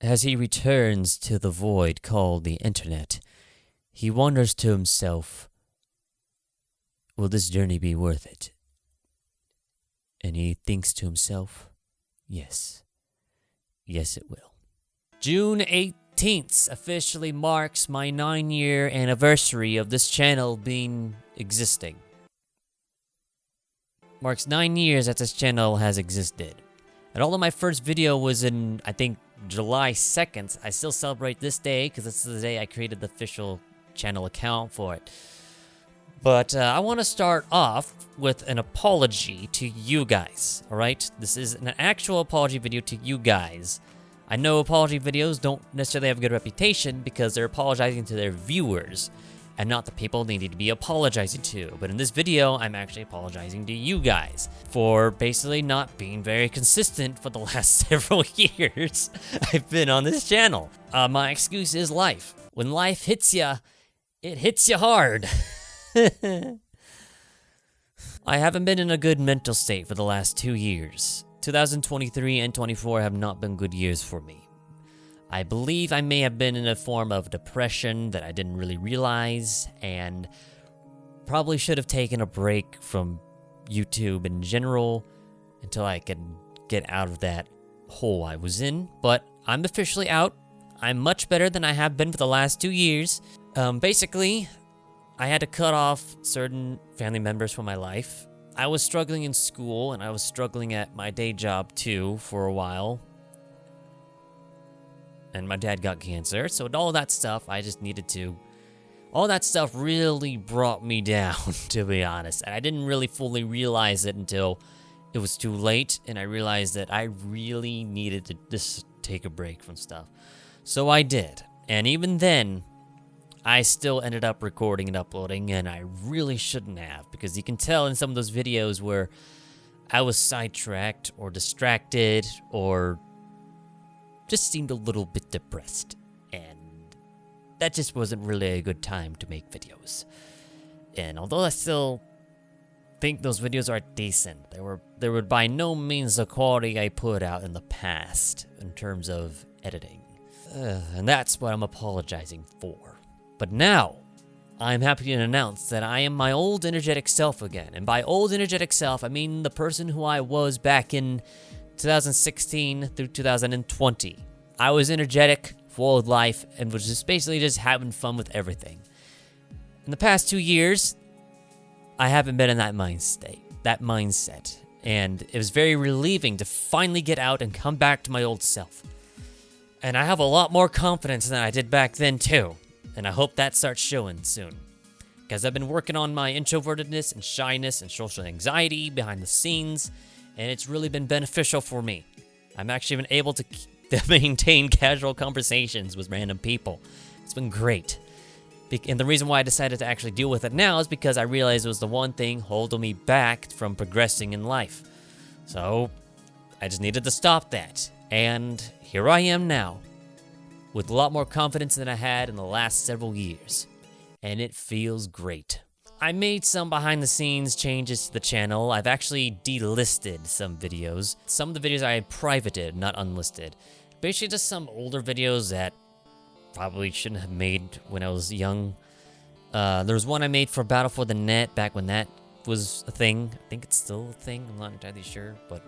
As he returns to the void called the internet, he wonders to himself, will this journey be worth it? And he thinks to himself, yes. Yes, it will. June 18th officially marks my 9-year anniversary of this channel existing. Marks 9 years that this channel has existed. And although my first video was in, I think, July 2nd, I still celebrate this day because this is the day I created the official channel account for it. But I want to start off with an apology to you guys, alright? This is an actual apology video to you guys. I know apology videos don't necessarily have a good reputation because they're apologizing to their viewers and not the people they need to be apologizing to. But in this video, I'm actually apologizing to you guys for basically not being very consistent for the last several years I've been on this channel. My excuse is life. When life hits ya, it hits you hard. I haven't been in a good mental state for the last 2 years. 2023 and 24 have not been good years for me. I believe I may have been in a form of depression that I didn't really realize, and probably should have taken a break from YouTube in general until I could get out of that hole I was in. But I'm officially out. I'm much better than I have been for the last 2 years. Basically, I had to cut off certain family members from my life. I was struggling in school, and I was struggling at my day job too for a while. And my dad got cancer, so all that stuff, I just needed to... All that stuff really brought me down, to be honest. And I didn't really fully realize it until it was too late, and I realized that I really needed to just take a break from stuff. So I did. And even then, I still ended up recording and uploading, and I really shouldn't have, because you can tell in some of those videos where I was sidetracked or distracted or just seemed a little bit depressed, and that just wasn't really a good time to make videos. And although I still think those videos are decent, they were by no means the quality I put out in the past in terms of editing. And that's what I'm apologizing for. But now, I'm happy to announce that I am my old energetic self again. And by old energetic self, I mean the person who I was back in 2016 through 2020. I was energetic, full of life, and was just basically just having fun with everything. In the past 2 years, I haven't been in that mindset. And it was very relieving to finally get out and come back to my old self. And I have a lot more confidence than I did back then too. And I hope that starts showing soon. Because I've been working on my introvertedness and shyness and social anxiety behind the scenes, and it's really been beneficial for me. I'm actually been able to maintain casual conversations with random people. It's been great. And the reason why I decided to actually deal with it now is because I realized it was the one thing holding me back from progressing in life. So, I just needed to stop that. And here I am now, with a lot more confidence than I had in the last several years. And it feels great. I made some behind the scenes changes to the channel. I've actually delisted some videos. Some of the videos I privated, not unlisted. Basically just some older videos that probably shouldn't have made when I was young. There was one I made for Battle for the Net back when that was a thing. I think it's still a thing, I'm not entirely sure, but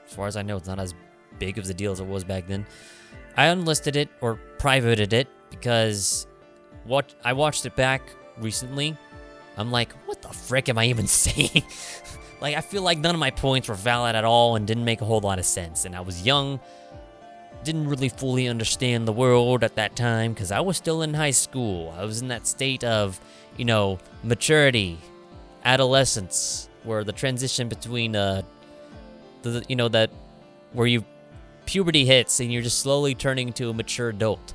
as far as I know, it's not as big of a deal as it was back then. I unlisted it, or privated it, because I watched it back recently. I'm like, what the frick am I even saying? Like, I feel like none of my points were valid at all and didn't make a whole lot of sense. And I was young, didn't really fully understand the world at that time, because I was still in high school. I was in that state of, maturity, adolescence, where the transition between, where puberty hits and you're just slowly turning into a mature adult.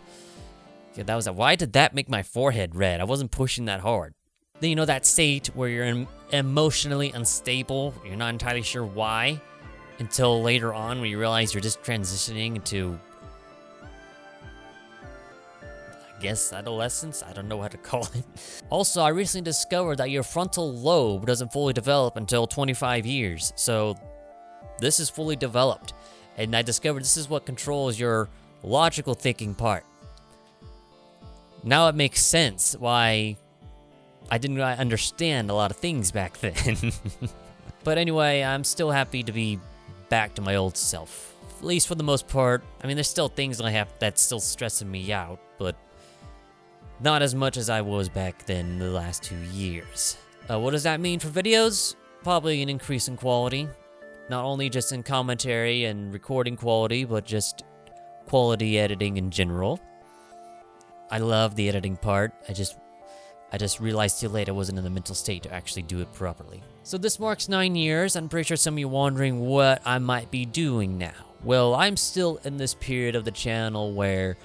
Yeah, that was it. Why did that make my forehead red? I wasn't pushing that hard. Then that state where you're emotionally unstable, you're not entirely sure why, until later on when you realize you're just transitioning into, I guess, adolescence? I don't know how to call it. Also, I recently discovered that your frontal lobe doesn't fully develop until 25 years, so this is fully developed. And I discovered this is what controls your logical thinking part. Now it makes sense why I didn't really understand a lot of things back then. But anyway, I'm still happy to be back to my old self. At least for the most part. I mean, there's still things I have that's still stressing me out, but not as much as I was back then the last 2 years. What does that mean for videos? Probably an increase in quality. Not only just in commentary and recording quality, but just quality editing in general. I love the editing part. I just realized too late I wasn't in the mental state to actually do it properly. So this marks 9 years. I'm pretty sure some of you are wondering what I might be doing now. Well, I'm still in this period of the channel where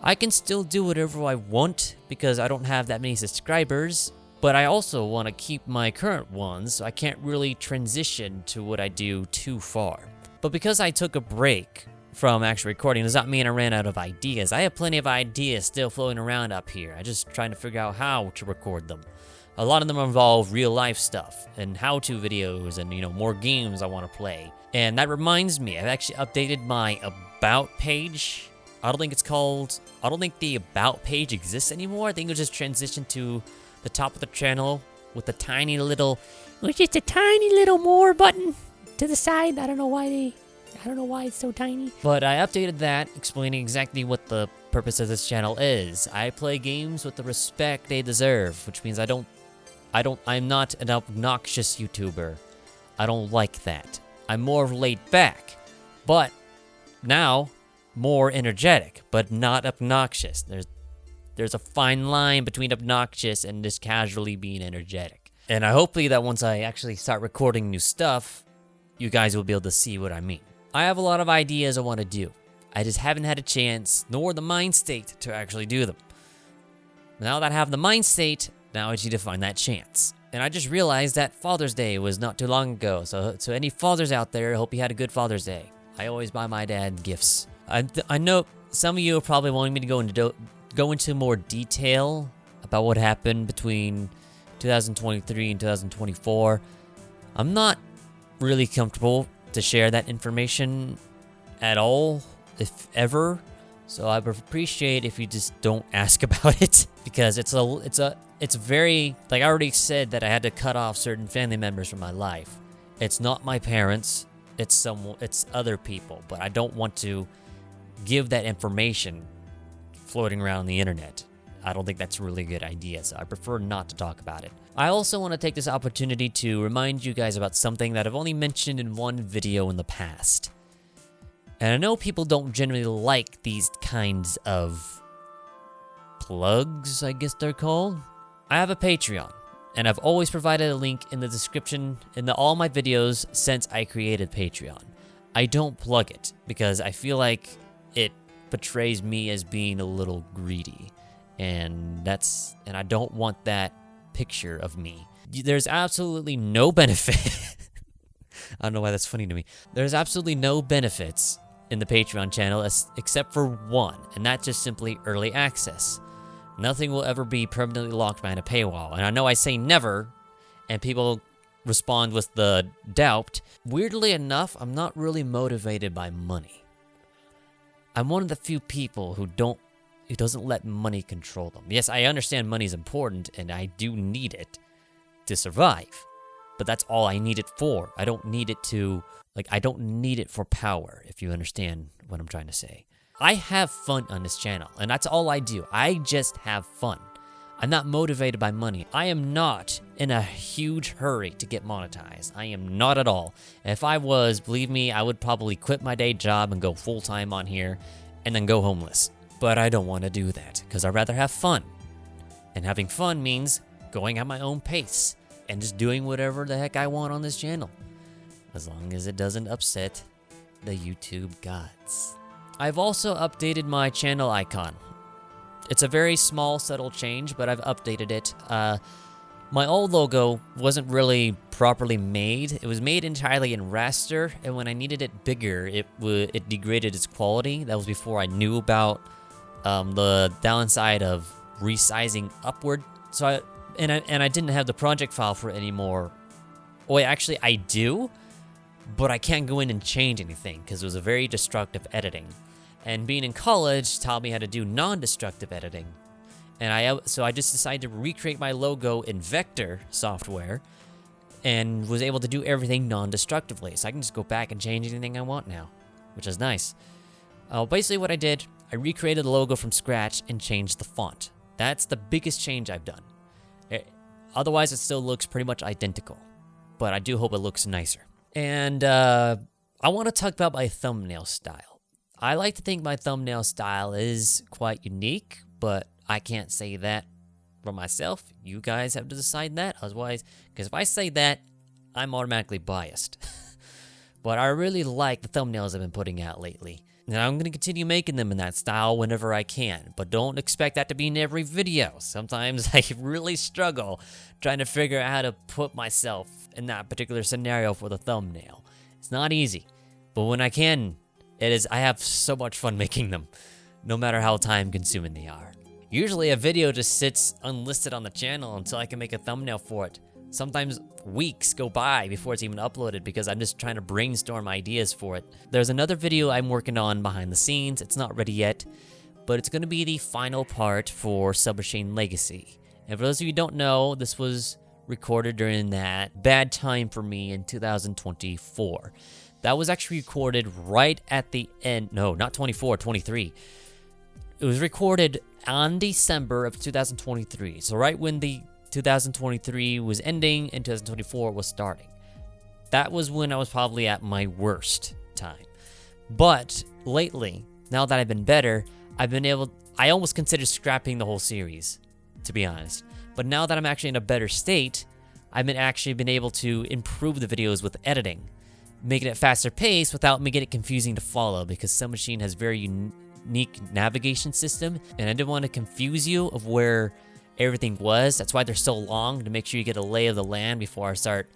I can still do whatever I want because I don't have that many subscribers, but I also want to keep my current ones, so I can't really transition to what I do too far. But because I took a break from actual recording does not mean I ran out of ideas. I have plenty of ideas still floating around up here. I'm just trying to figure out how to record them. A lot of them involve real life stuff and how-to videos and, more games I want to play. And that reminds me, I've actually updated my About page. I don't think the About page exists anymore. I think it was just transitioned to the top of the channel with a tiny little, just a tiny little more button to the side. I don't know why it's so tiny. But I updated that, explaining exactly what the purpose of this channel is. I play games with the respect they deserve, which means I'm not an obnoxious YouTuber. I don't like that. I'm more laid back, but now more energetic, but not obnoxious. There's a fine line between obnoxious and just casually being energetic. And I hopefully that once I actually start recording new stuff, you guys will be able to see what I mean. I have a lot of ideas I want to do. I just haven't had a chance, nor the mind state, to actually do them. Now that I have the mind state, now I just need to find that chance. And I just realized that Father's Day was not too long ago, so any fathers out there, I hope you had a good Father's Day. I always buy my dad gifts. I know some of you are probably wanting me to go into more detail about what happened between 2023 and 2024. I'm not really comfortable to share that information at all, if ever. So I would appreciate if you just don't ask about it, because it's very, like I already said that I had to cut off certain family members from my life. It's not my parents, it's other people, but I don't want to give that information floating around the internet. I don't think that's a really good idea, so I prefer not to talk about it. I also want to take this opportunity to remind you guys about something that I've only mentioned in one video in the past. And I know people don't generally like these kinds of plugs, I guess they're called. I have a Patreon, and I've always provided a link in the description in all my videos since I created Patreon. I don't plug it because I feel like it portrays me as being a little greedy, and I don't want that picture of me. There's absolutely no benefit. I don't know why that's funny to me. There's absolutely no benefits in the Patreon channel except for one, and that's just simply early access. Nothing will ever be permanently locked behind a paywall. And I know I say never, and people respond with the doubt. Weirdly enough, I'm not really motivated by money. I'm one of the few people who doesn't let money control them. Yes, I understand money is important, and I do need it to survive. But that's all I need it for. I don't need it for power, if you understand what I'm trying to say. I have fun on this channel, and that's all I do. I just have fun. I'm not motivated by money. I am not in a huge hurry to get monetized. I am not at all. If I was, believe me, I would probably quit my day job and go full-time on here and then go homeless. But I don't want to do that because I'd rather have fun. And having fun means going at my own pace and just doing whatever the heck I want on this channel, as long as it doesn't upset the YouTube gods. I've also updated my channel icon. It's a very small, subtle change, but I've updated it. My old logo wasn't really properly made. It was made entirely in raster, and when I needed it bigger, it degraded its quality. That was before I knew about the downside of resizing upward. So I didn't have the project file for it anymore. Wait, actually, I do, but I can't go in and change anything because it was a very destructive editing. And being in college taught me how to do non-destructive editing. And so I just decided to recreate my logo in vector software and was able to do everything non-destructively. So I can just go back and change anything I want now, which is nice. Basically what I did, I recreated the logo from scratch and changed the font. That's the biggest change I've done. Otherwise, it still looks pretty much identical, but I do hope it looks nicer. And I want to talk about my thumbnail style. I like to think my thumbnail style is quite unique, but I can't say that for myself. You guys have to decide that, otherwise, because if I say that, I'm automatically biased. But I really like the thumbnails I've been putting out lately. And I'm going to continue making them in that style whenever I can, but don't expect that to be in every video. Sometimes I really struggle trying to figure out how to put myself in that particular scenario for the thumbnail. It's not easy, but when I can, I have so much fun making them, no matter how time consuming they are. Usually a video just sits unlisted on the channel until I can make a thumbnail for it. Sometimes weeks go by before it's even uploaded because I'm just trying to brainstorm ideas for it. There's another video I'm working on behind the scenes. It's not ready yet, but it's going to be the final part for Submachine Legacy. And for those of you who don't know, this was recorded during that bad time for me in 2024. That was actually recorded right at the end. No, not 24, 23. It was recorded on December of 2023. So right when the 2023 was ending and 2024 was starting. That was when I was probably at my worst time. But lately, now that I've been better, I almost considered scrapping the whole series, to be honest. But now that I'm actually in a better state, I've been able to improve the videos with editing, making it faster paced without making it confusing to follow, because Submachine has very unique navigation system, and I didn't want to confuse you of where everything was. That's why they're so long, to make sure you get a lay of the land before I start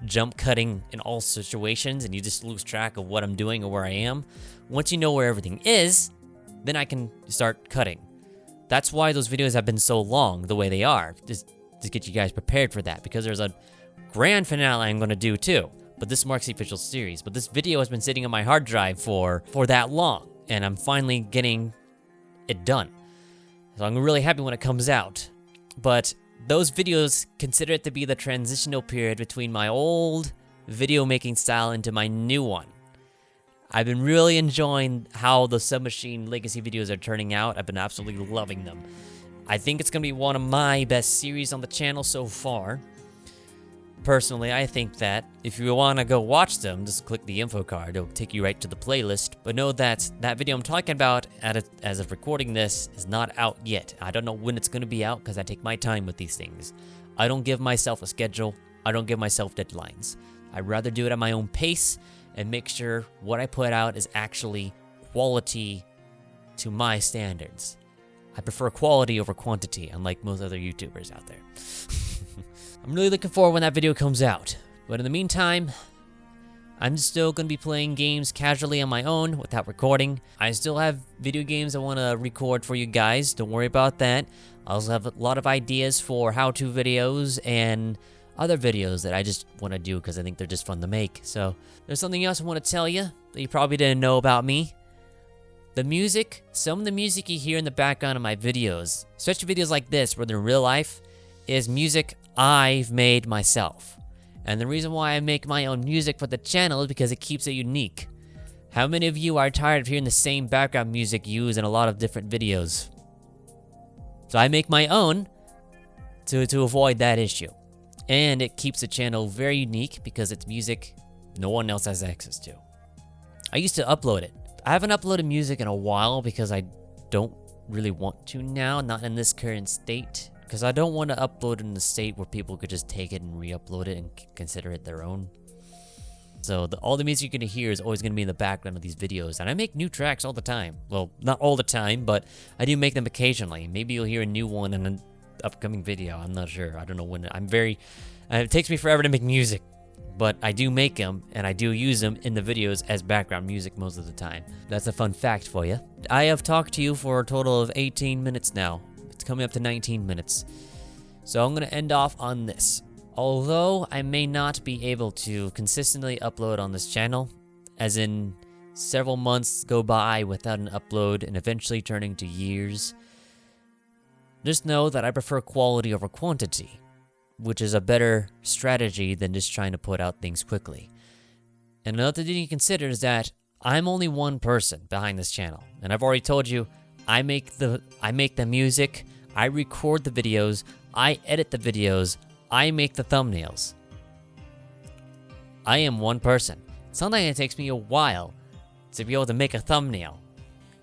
jump cutting in all situations and you just lose track of what I'm doing or where I am. Once you know where everything is, then I can start cutting. That's why those videos have been so long the way they are, just to get you guys prepared for that, because there's a grand finale I'm going to do too, but this marks the official series. But this video has been sitting on my hard drive for that long, and I'm finally getting it done. So I'm really happy when it comes out. But those videos, consider it to be the transitional period between my old video making style into my new one. I've been really enjoying how the Submachine Legacy videos are turning out. I've been absolutely loving them. I think it's going to be one of my best series on the channel so far. Personally, I think that if you want to go watch them, just click the info card. It'll take you right to the playlist. But know that that video I'm talking about as of recording this is not out yet. I don't know when it's going to be out because I take my time with these things. I don't give myself a schedule. I don't give myself deadlines. I'd rather do it at my own pace and make sure what I put out is actually quality to my standards. I prefer quality over quantity, unlike most other YouTubers out there. I'm really looking forward when that video comes out. But in the meantime, I'm still going to be playing games casually on my own without recording. I still have video games I want to record for you guys. Don't worry about that. I also have a lot of ideas for how-to videos and other videos that I just want to do because I think they're just fun to make. So there's something else I want to tell you that you probably didn't know about me. The music, some of the music you hear in the background of my videos, especially videos like this where they're in real life, is music I've made myself. And the reason why I make my own music for the channel is because it keeps it unique. How many of you are tired of hearing the same background music used in a lot of different videos? So I make my own to avoid that issue. And it keeps the channel very unique because it's music no one else has access to. I used to upload it. I haven't uploaded music in a while because I don't really want to now, not in this current state. Because I don't want to upload in the state where people could just take it and re-upload it and consider it their own. So all the music you're going to hear is always going to be in the background of these videos. And I make new tracks all the time. Well, not all the time, but I do make them occasionally. Maybe you'll hear a new one in an upcoming video. I'm not sure. I don't know when. It takes me forever to make music. But I do make them, and I do use them in the videos as background music most of the time. That's a fun fact for you. I have talked to you for a total of 18 minutes now. It's coming up to 19 minutes. So I'm going to end off on this. Although I may not be able to consistently upload on this channel, as in several months go by without an upload and eventually turning to years, just know that I prefer quality over quantity, which is a better strategy than just trying to put out things quickly. And another thing you consider is that I'm only one person behind this channel, and I've already told you, I make the music, I record the videos, I edit the videos, I make the thumbnails. I am one person. Sometimes it takes me a while to be able to make a thumbnail,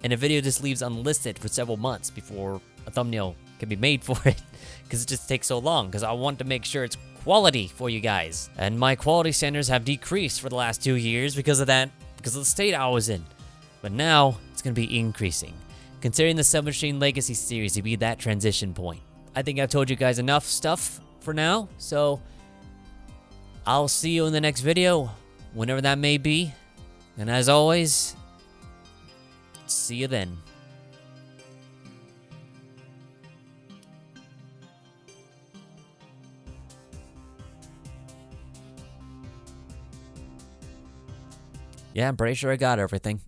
and a video just leaves unlisted for several months before a thumbnail can be made for it, because it just takes so long, because I want to make sure it's quality for you guys. And my quality standards have decreased for the last 2 years because of that, because of the state I was in. But now, it's going to be increasing, considering the Submachine Legacy series to be that transition point. I think I've told you guys enough stuff for now, so I'll see you in the next video, whenever that may be. And as always, see you then. Yeah, I'm pretty sure I got everything.